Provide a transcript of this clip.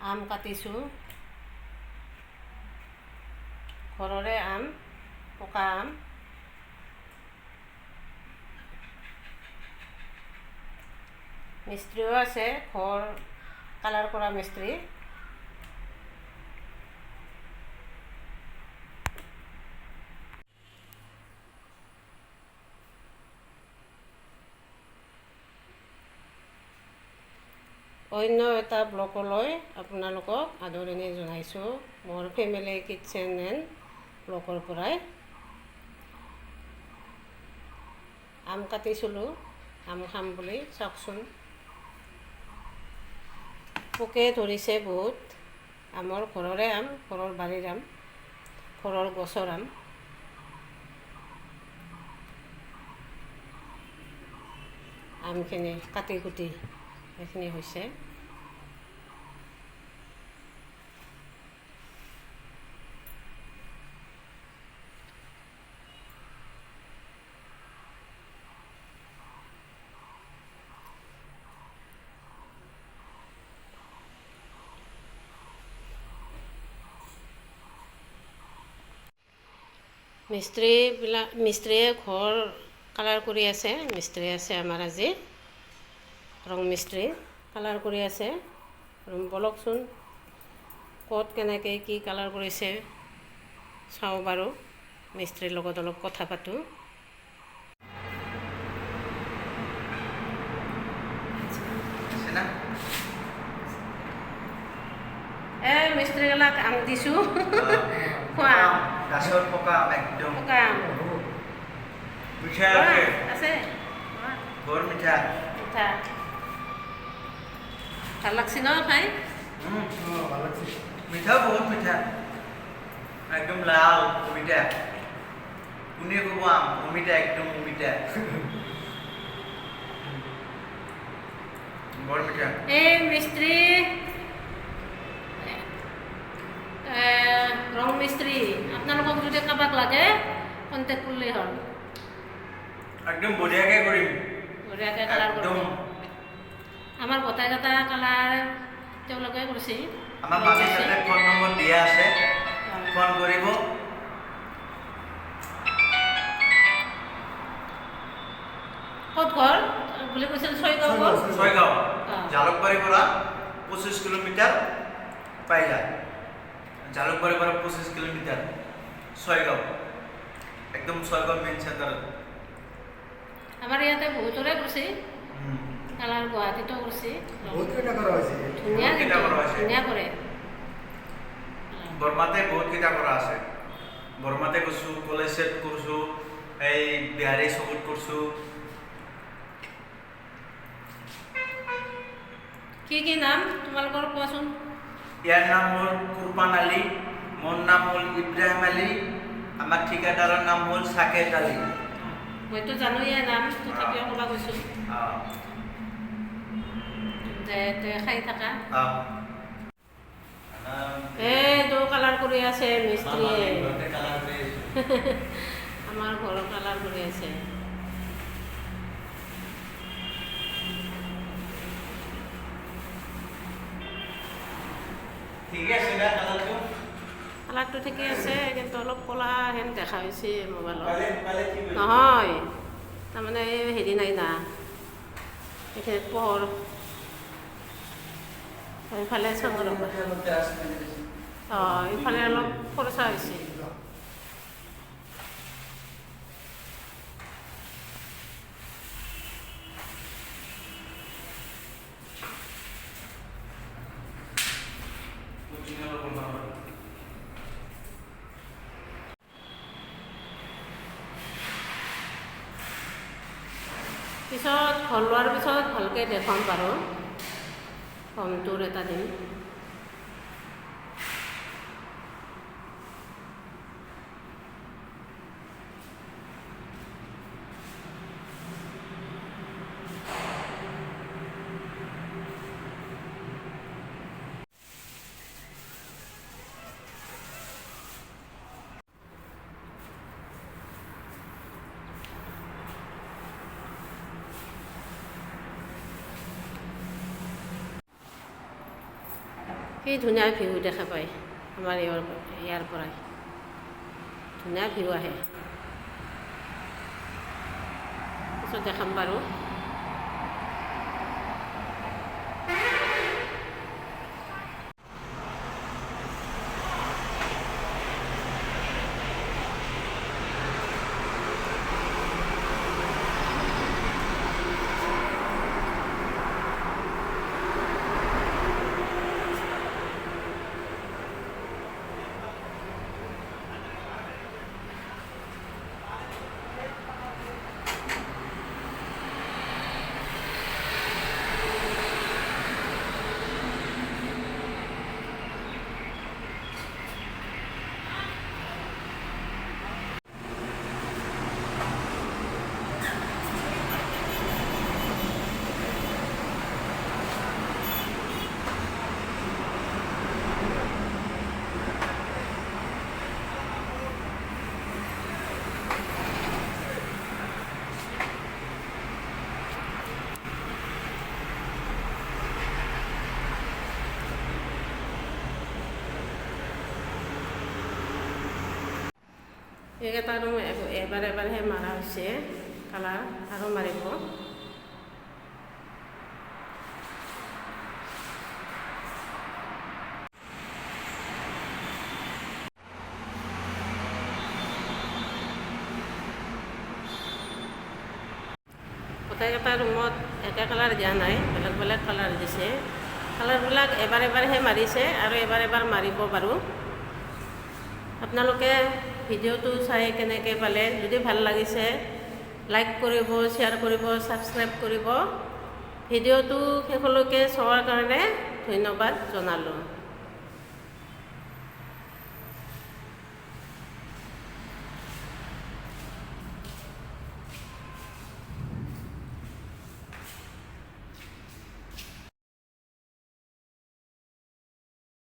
আম কাটিছোঁ, ঘৰৰে আম, পকা আম। মিস্ত্ৰীও আছে, ঘৰ কালাৰ কৰা মিস্ত্ৰী। অন্য এটা ব্লগলৈ আপোনালোকক আদৰণি জনাইছোঁ, মোৰ ফেমিলি কিটচেন এণ্ড ব্লগৰ পৰাই। আম কাটিছিলোঁ, আম খাম বুলি, চাওকচোন। পোকে ধৰিছে বহুত। আমৰ ঘৰৰে আম, ঘৰৰ বাৰীৰ আম, ঘৰৰ গছৰ আম। আমখিনি কাটি কুটি এইখিনি হৈছে। মিস্ত্ৰীয়ে ঘৰ কালাৰ কৰি আছে। মিস্ত্ৰী আছে আমাৰ আজি, ৰং মিস্ত্ৰী কালাৰ কৰি আছে। বলকচোন ক'ত কেনেকৈ কি কালাৰ কৰিছে চাওঁ বাৰু, মিস্ত্ৰীৰ লগত অলপ কথা পাতোঁ। মিস্ত্ৰীগিলাক আম দিছোঁ, খোৱা গাছৰ পকা আম, একদম পকা আম মিঠা আছে, বৰ মিঠা মিঠা। ভাল লাগছে ন খাই? মিঠা, বহুত মিঠা, একদম লাল অমিতা। কোনে ক'ব আম অমিতা, একদম অমিতা, বৰ মিঠা। এই মিস্ত্ৰী ৰং মিস্ত্ৰী, আপোনালোকক যদি কাৰোবাক লাগে কণ্টেক্ট কৰিলেই হ'ল। একদম বঢ়িয়াকৈ কৰিম, বঢ়িয়াকৈ কালাৰ কৰিব। আমাৰ গোটেইকেইটা কালাৰ তেওঁলোকে কৰিছে। আমাৰ মামীৰ তাতে ফোন নম্বৰ দিয়া আছে, ফোন কৰিব। ক'ত ঘৰ বুলি কৈছিল? ছয়গাঁও ঘৰ। ছয়গাঁও, জালুকবাৰীৰ পৰা 25 কিলোমিটাৰ পাই যায়। জালুকবাৰীৰ পৰা 25 কিলোমিটাৰ, ছয়গাঁও, একদম ছয়গাঁও মেইন চেণ্টাৰত। আমাৰ ইয়াতে বহুতৰে কৰিছে কালাৰ, গুৱাহাটীতো কৰিছে। ধুনীয়া ধুনীয়া কৰে। বৰমাতে বহুতকেইটা কৰা আছে। বৰমাতে কৰিছোঁ, কলেজত কৰিছোঁ, এই বিহাৰী চকুত কৰিছোঁ। কি কি নাম তোমালোকৰ কোৱাচোন? ইয়াৰ নাম হ'ল কুৰবান আলী, মোৰ নাম হ'ল ইব্ৰাহিম আলী, আমাৰ ঠিকাদাৰৰ নাম হ'ল সাকেত আলী। মইতো জানো ইয়াৰ নাম, তথাপিও ক'ব কৈছোঁ যে খাই থাকা। এইটো কালাৰ কৰি আছে মিস্ত্ৰীয়ে, আমাৰ ঘৰৰ কালাৰ কৰি আছে। কালাৰটো ঠিকে আছে, কিন্তু অলপ ক'লা হেন দেখা হৈছে মোবাইলত। নহয়, তাৰমানে হেৰি নাই না, এইখিনিত পোহৰ, এইফালে চন্দ্ৰ, এইফালে অলপ খৰচা হৈছে। পিছত ঘৰ লোৱাৰ পিছত ভালকৈ দেখাম বাৰু, হোম টুৰ এটা দিম। কি ধুনীয়া ভিউ দেখা পায় আমাৰ ইয়াৰ পৰাই ধুনীয়া ভিউ আহে পিছত দেখাম বাৰু এইকেইটা ৰুম এবাৰহে মাৰা হৈছে কালাৰ আৰু মাৰিব গোটেইকেইটা ৰুমত একে কালাৰ দিয়া নাই বেলেগ বেলেগ কালাৰ দিছে কালাৰবিলাক এবাৰহে মাৰিছে আৰু এবাৰ মাৰিব বাৰু আপোনালোকে ভিডিঅ'টো চাই কেনেকৈ পালে যদি ভাল লাগিছে লাইক কৰিব শ্বেয়াৰ কৰিব ছাবস্ক্ৰাইব কৰিব ভিডিঅ'টো শেষলৈকে চোৱাৰ কাৰণে ধন্যবাদ জনালোঁ